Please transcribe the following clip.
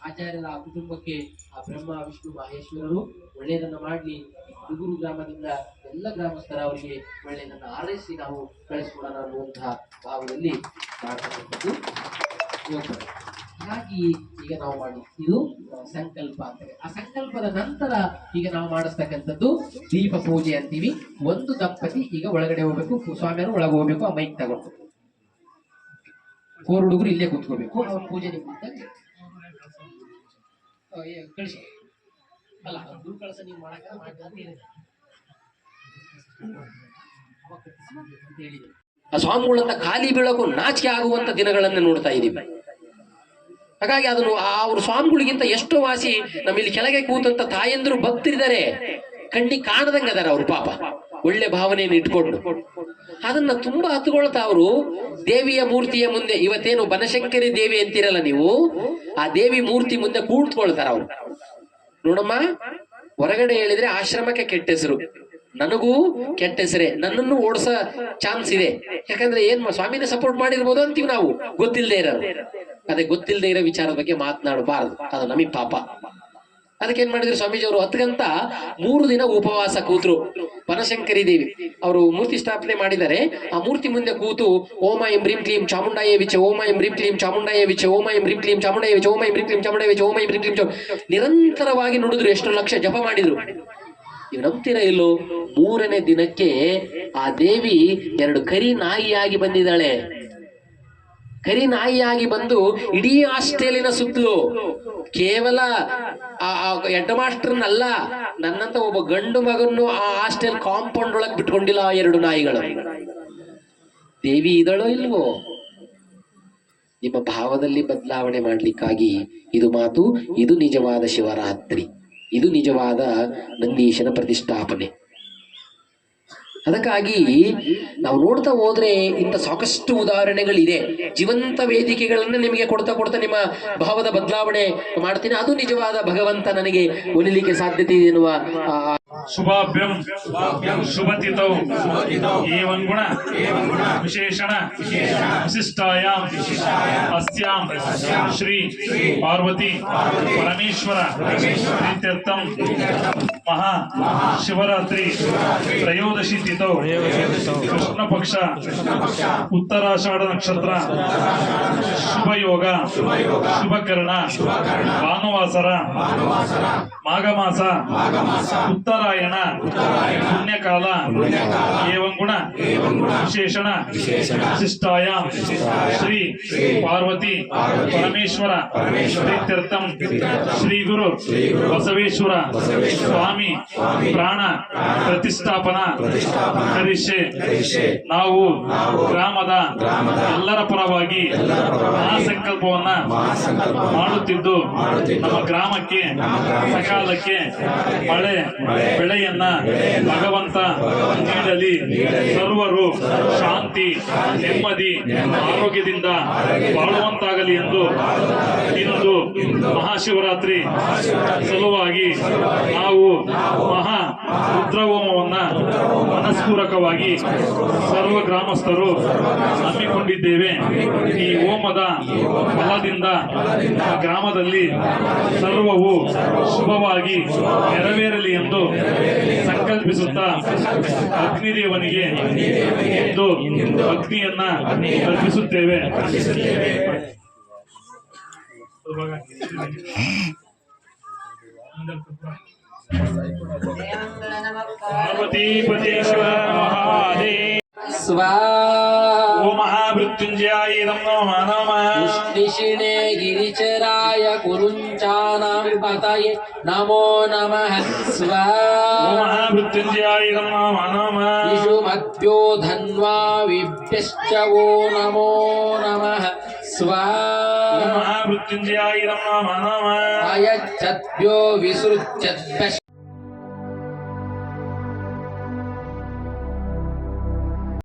ಆಚಾರ್ಯರ ಕುಟುಂಬಕ್ಕೆ ಆ ಬ್ರಹ್ಮ ವಿಷ್ಣು ಮಹೇಶ್ವರರು ಒಳ್ಳೆಯದನ್ನ ಮಾಡಲಿ. ಹುಡುಗರು ಗ್ರಾಮದಿಂದ ಎಲ್ಲ ಗ್ರಾಮಸ್ಥರ ಅವರಿಗೆ ಒಳ್ಳೆಯದನ್ನ ಆರೈಸಿ ನಾವು ಕಳಿಸ್ಕೊಡೋಣ ಅನ್ನುವಂತಹ ಭಾವದಲ್ಲಿ ಮಾಡ್ತಕ್ಕಂಥದ್ದು. ಹಾಗಾಗಿ ಈಗ ನಾವು ಮಾಡಿ ಇದು ಸಂಕಲ್ಪ ಅಂತಾರೆ. ಆ ಸಂಕಲ್ಪದ ನಂತರ ಈಗ ನಾವು ಮಾಡಿಸ್ತಕ್ಕಂಥದ್ದು ದೀಪ ಪೂಜೆ ಅಂತೀವಿ. ಒಂದು ದಂಪತಿ ಈಗ ಒಳಗಡೆ ಹೋಗ್ಬೇಕು, ಸ್ವಾಮಿಯವರು ಒಳಗೆ ಹೋಗ್ಬೇಕು, ಆ ಮೈಕ್ ತಗೊಂಡು 4 ಹುಡುಗರು ಇಲ್ಲೇ ಕೂತ್ಕೋಬೇಕು. ಅವ್ರ ಪೂಜೆ ನಿಮ್ಮಿಂದ ಕಳಿಸಿ ಅಲ್ಲ ಗುರು ಕಳಸ ನೀವು ಮಾಡಕ ಆ ಸ್ವಾಮಿಗಳಂತ ಖಾಲಿ ಬೀಳಕ್ಕೂ ನಾಚಿಕೆ ಆಗುವಂತ ದಿನಗಳನ್ನ ನೋಡ್ತಾ ಇದ್ದೀವಿ. ಹಾಗಾಗಿ ಅದನ್ನು ಅವ್ರ ಸ್ವಾಮಿಗಳಿಗಿಂತ ಎಷ್ಟೋ ವಾಸಿ ನಮ್ಮಲ್ಲಿ ಕೆಳಗೆ ಕೂತಂತ ತಾಯಂದ್ರು ಭಕ್ತರಿದ್ದಾರೆ, ಕಣ್ಣಿಗೆ ಕಾಣದಂಗ ಅದಾರ ಅವ್ರು ಪಾಪ, ಒಳ್ಳೆ ಭಾವನೆಯನ್ನು ಇಟ್ಕೊಂಡು ಅದನ್ನ ತುಂಬಾ ಹತ್ಕೊಳ್ತಾ ಅವರು ದೇವಿಯ ಮೂರ್ತಿಯ ಮುಂದೆ, ಇವತ್ತೇನು ಬನಶಂಕರಿ ದೇವಿ ಅಂತೀರಲ್ಲ ನೀವು, ಆ ದೇವಿ ಮೂರ್ತಿ ಮುಂದೆ ಕೂಡ್ಕೊಳ್ತಾರ ಅವ್ರು. ನೋಡಮ್ಮ, ಹೊರಗಡೆ ಹೇಳಿದ್ರೆ ಆಶ್ರಮಕ್ಕೆ ಕೆಟ್ಟ ಹೆಸರು, ನನಗೂ ಕೆಟ್ಟ ಹೆಸರೇ, ನನ್ನನ್ನು ಓಡಿಸ ಚಾನ್ಸ್ ಇದೆ. ಯಾಕಂದ್ರೆ ಏನ್ ಸ್ವಾಮಿನ ಸಪೋರ್ಟ್ ಮಾಡಿರ್ಬೋದು ಅಂತೀವಿ ನಾವು, ಗೊತ್ತಿಲ್ಲದೆ ಇರೋದು. ಅದೇ ಗೊತ್ತಿಲ್ಲದೆ ಇರೋ ವಿಚಾರದ ಬಗ್ಗೆ ಮಾತನಾಡಬಾರದು, ಅದು ನಮಗ್ ಪಾಪ. ಅದಕ್ಕೆ ಏನ್ ಮಾಡಿದ್ರು ಸ್ವಾಮೀಜಿ ಅವರು 10 ಗಂಟ 3 ದಿನ ಉಪವಾಸ ಕೂತ್ರು. ಬನಶಂಕರಿ ದೇವಿ ಅವರು ಮೂರ್ತಿ ಸ್ಥಾಪನೆ ಮಾಡಿದ್ದಾರೆ. ಆ ಮೂರ್ತಿ ಮುಂದೆ ಕೂತು ಓಂ ಐಂ ಹ್ರೀಂ ಕ್ಲೀಂ ಚಾಮುಂಡಾಯ ವಿಚ, ಓಂ ಐಂ ಹ್ರೀಂ ಕ್ಲೀಂ ಚಾಮುಂಡಾಯ ವಿಚ, ಓಂ ಐಂ ಹ್ರೀಂ ಕ್ಲೀಂ ಚಾಮುಂಡಾಯ ವಿಚ, ಓಂ ಐಂ ಹ್ರೀಂ ಕ್ಲೀಂ ಚಾಮುಂಡಾಯ ವಿಚ, ಓಂ ಐಂ ಹ್ರೀಂ ಕ್ಲೀಂ ನಿರಂತರವಾಗಿ ನುಡಿದ್ರು. ಎಷ್ಟು ಲಕ್ಷ ಜಪ ಮಾಡಿದ್ರು. ನೀವು ನಂಬ್ತೀರಾ ಇಲ್ಲೋ, 3ನೇ ದಿನಕ್ಕೆ ಆ ದೇವಿ 2 ಕರಿ ನಾಯಿಯಾಗಿ ಬಂದಿದ್ದಾಳೆ. ಕರಿ ನಾಯಿಯಾಗಿ ಬಂದು ಇಡೀ ಹಾಸ್ಟೆಲಿನ ಸುತ್ತಲೂ, ಕೇವಲ ಹೆಡ್ ಮಾಸ್ಟರ್ನಲ್ಲ, ನನ್ನಂತ ಒಬ್ಬ ಗಂಡು ಮಗನ್ನು ಆ ಹಾಸ್ಟೆಲ್ ಕಾಂಪೌಂಡ್ ಒಳಗೆ ಬಿಟ್ಕೊಂಡಿಲ್ಲ ಆ 2 ನಾಯಿಗಳು. ದೇವಿ ಇದಳೋ ಇಲ್ವೋ? ನಿಮ್ಮ ಭಾವದಲ್ಲಿ ಬದಲಾವಣೆ ಮಾಡ್ಲಿಕ್ಕಾಗಿ ಇದು ಮಾತು. ಇದು ನಿಜವಾದ ಶಿವರಾತ್ರಿ, ಇದು ನಿಜವಾದ ನಂದೀಶನ ಪ್ರತಿಷ್ಠಾಪನೆ. ಅದಕ್ಕಾಗಿ ನಾವು ನೋಡ್ತಾ ಹೋದ್ರೆ ಇಂಥ ಸಾಕಷ್ಟು ಉದಾಹರಣೆಗಳಿದೆ. ಜೀವಂತ ವೇದಿಕೆಗಳನ್ನ ನಿಮಗೆ ಕೊಡ್ತಾ ಕೊಡ್ತಾ ನಿಮ್ಮ ಭಾವದ ಬದಲಾವಣೆ ಮಾಡ್ತೀನಿ. ಅದು ನಿಜವಾದ ಭಗವಂತ ನನಗೆ ಒಲಿಲಿಕ್ಕೆ ಸಾಧ್ಯತೆ ಇದೆ ಎನ್ನುವ ಶುಭಾಭ್ಯಂ ಶುಭತಿಥೌ ಏವಂ ಗುಣ ವಿಶೇಷಣ ವಿಶಿಷ್ಟಾಯಾಂ ಅಸ್ಯಾಂ ಶ್ರೀ ಪಾರ್ವತಿ ಪರಮೇಶ್ವರ ಪ್ರೀತ್ಯರ್ಥಂ ಮಹಾ ಶಿವರಾತ್ರಿ ತ್ರಯೋದಶಿ ತಿಥೌ ಕೃಷ್ಣ ಪಕ್ಷ ಉತ್ತರಾಷಾಢ ನಕ್ಷತ್ರ ಶುಭಯೋಗ ಶುಭಕರಣ ಭಾನುವಾಸರ ಮಾಘ ಮಾಸ ಉತ್ತರಾಯಣ ಪುಣ್ಯಕಾಲ ಏವಂ ಗುಣ ವಿಶೇಷಣ ವಿಶಿಷ್ಟಾಯಾಂ ಶ್ರೀ ಪಾರ್ವತಿ ಪರಮೇಶ್ವರ ಪ್ರೀತ್ಯರ್ಥಂ ಶ್ರೀ ಗುರು ಬಸವೇಶ್ವರ ಸ್ವಾಮಿ ಪ್ರಾಣ ಪ್ರತಿಷ್ಠಾಪನಾ ಕರಿಷ್ಯೆ. ನಾವು ಗ್ರಾಮದ ಎಲ್ಲರ ಪರವಾಗಿ ಮಹಾಸಂಕಲ್ಪವನ್ನ ಮಾಡುತ್ತಿದ್ದು ನಮ್ಮ ಗ್ರಾಮಕ್ಕೆ ಸಕಾಲಕ್ಕೆ ಮಳೆ ಬೆಳೆಯನ್ನ ಭಗವಂತ ನೀಡಲಿ. ಸರ್ವರು ಶಾಂತಿ ನೆಮ್ಮದಿ ಆರೋಗ್ಯದಿಂದ ಬಾಳುವಂತಾಗಲಿ ಎಂದು ಇಂದು ಮಹಾಶಿವರಾತ್ರಿ ಸಲುವಾಗಿ ನಾವು ಮಹಾ ರುದ್ರಹೋಮವನ್ನ ಮನಸ್ಪೂರ್ವಕವಾಗಿ ಸರ್ವ ಗ್ರಾಮಸ್ಥರು ಹಮ್ಮಿಕೊಂಡಿದ್ದೇವೆ. ಈ ಹೋಮದ ಫಲದಿಂದ ಗ್ರಾಮದಲ್ಲಿ ಸರ್ವವು ಶುಭವಾಗಿ ನೆರವೇರಲಿ ಎಂದು ಸಂಕಲ್ಪಿಸುತ್ತಾ ಅಗ್ನಿದೇವನಿಗೆ ಇಂದು ಅಗ್ನಿಯನ್ನ ಅರ್ಪಿಸುತ್ತೇವೆ. ಪಾರ್ವತಿ ಪರಮೇಶ್ವರ ಮಹಾದೇವ ಓಂ ಮಹಾಮೃತ್ಯುಂಜಯಾಯ ನಮೋ ನಮಃ. ನಿಶಿಣೆ ಗಿರಿಚರಾಯ ಕುರುಂಚಾನಾಂ ಪತಯೇ ನಮೋ ನಮಃ. ಓಂ ಮಹಾಮೃತ್ಯುಂಜಯಾಯ ನಮೋ ನಮಃ. ಇಷುಮಭ್ಯೋ ಧನ್ವಾ ವಿಭ್ಯಶ್ಚ ವೋ ನಮೋ ನಮಃ. ಓಂ ಮಹಾಮೃತ್ಯುಂಜಯಾಯ ನಮೋ ನಮಃ. ಅಯಚ್ಛದ್ಭ್ಯೋ ವಿಸೃಜ್ಯದ್ಭ್ಯಶ್ಚ